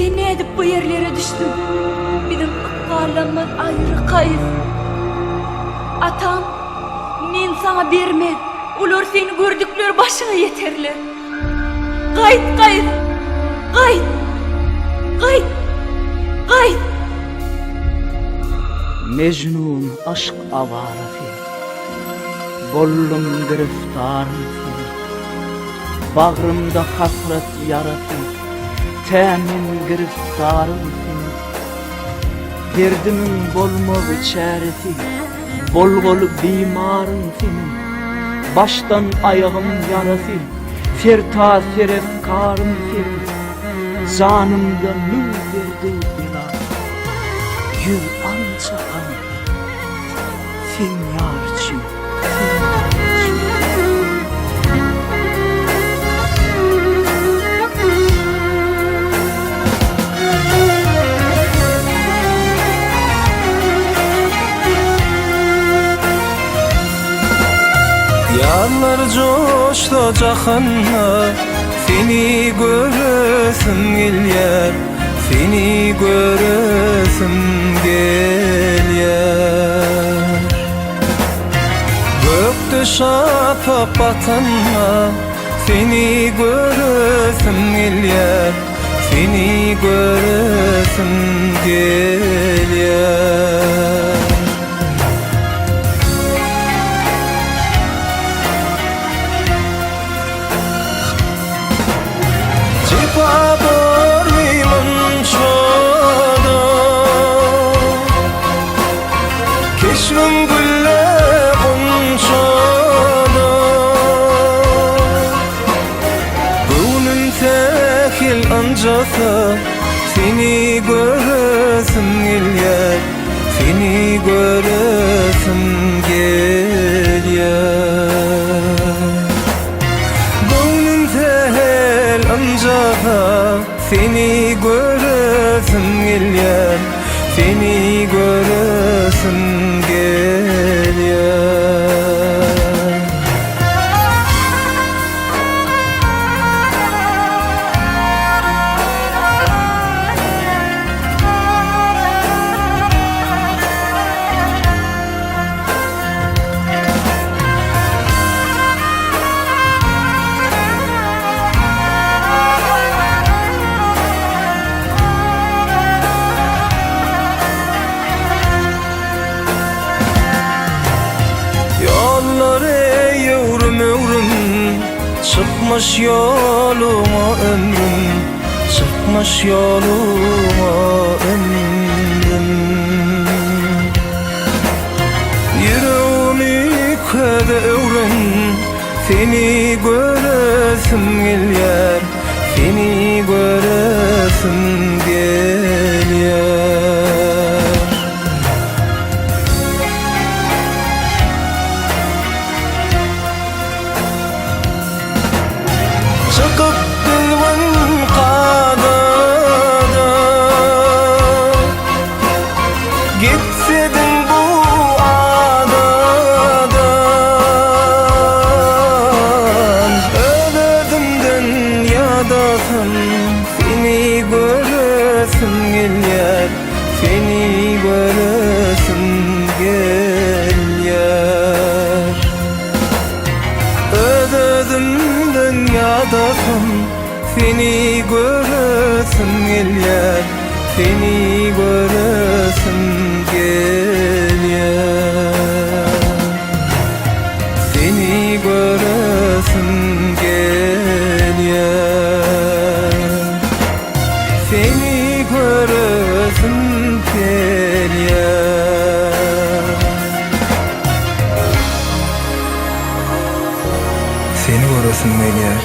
Sen ne edip bu yerlere düştün? Bizim ıkkarlanmaz ayrı kayıp. Atam, men sana berme. Ular seni gördükleri başına yeterler. Gayt, gayt, gayt, gayt, gayt. Mecnun aşk avarası, bollum giriftarım seni. Bağrımda hasret yarası, temin giriftarım seni. Derdimin bolmağı çaresi, bolgolu bimarım seni. Baştan ayağım yarası, serta serefkarım seni. Canımda mün verdi bila, yıl ancak sen yarçın. Yanlar coştu cahanna, seni göresim gelyer, seni göresim gelyer. Gökte şafak batanna, seni göresim gelyer, seni göresim gelyer. Keşfim gülle unçadı, gönlüm tekil ancasa seni göresim gelyer, seni göresim gelyer. Gönlüm tekil ancasa seni göresim gelyer, seni göresim gelyer. Çıkmış yoluma ömrüm, çıkmış yoluma ömrüm. Yüreğimi kede öğren, seni göresim gelyer, seni göresim gelyer. Çıkıp gülvün kadada, gitsedin bu adadan. Öledim dünyadasın, seni göresim gelyer, seni göresim gelyer. Öledim dünyadasın, seni göresim gelyer, seni göresim gelyer, seni göresim gelyer, seni göresim gelyer. Seni göresim gelyer.